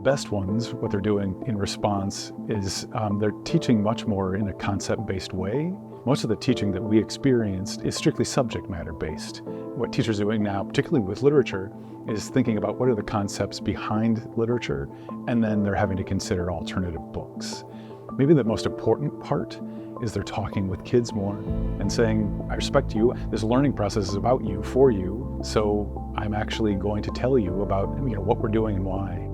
best ones, what they're doing in response is they're teaching much more in a concept-based way. Most of the teaching that we experienced is strictly subject matter based. What teachers are doing now, particularly with literature, is thinking about what are the concepts behind literature, and then they're having to consider alternative books. Maybe the most important part is they're talking with kids more and saying, I respect you, this learning process is about you, for you, so I'm actually going to tell you about what we're doing and why.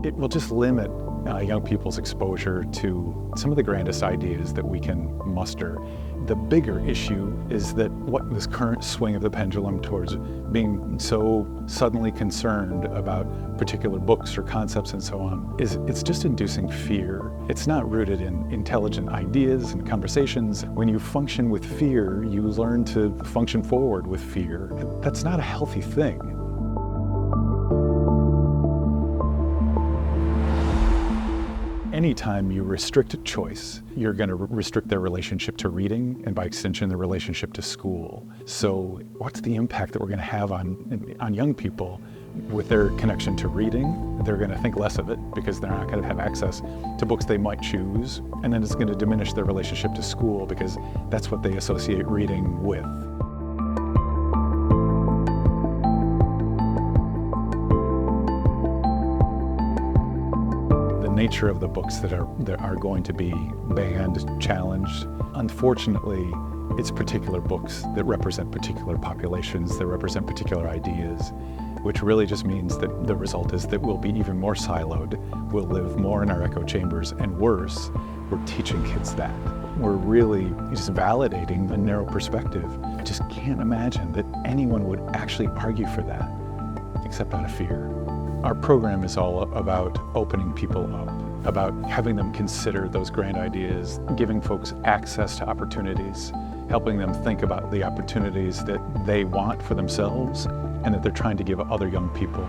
It will just limit young people's exposure to some of the grandest ideas that we can muster. The bigger issue is that what this current swing of the pendulum towards being so suddenly concerned about particular books or concepts and so on, it's just inducing fear. It's not rooted in intelligent ideas and conversations. When you function with fear, you learn to function forward with fear. That's not a healthy thing. Anytime you restrict a choice, you're going to restrict their relationship to reading and by extension their relationship to school. So what's the impact that we're going to have on young people with their connection to reading? They're going to think less of it because they're not going to have access to books they might choose. And then it's going to diminish their relationship to school because that's what they associate reading with. Nature of the books that are going to be banned, challenged. Unfortunately, it's particular books that represent particular populations, that represent particular ideas, which really just means that the result is that we'll be even more siloed, we'll live more in our echo chambers, and worse, we're teaching kids that. We're really just validating a narrow perspective. I just can't imagine that anyone would actually argue for that, except out of fear. Our program is all about opening people up, about having them consider those grand ideas, giving folks access to opportunities, helping them think about the opportunities that they want for themselves and that they're trying to give other young people.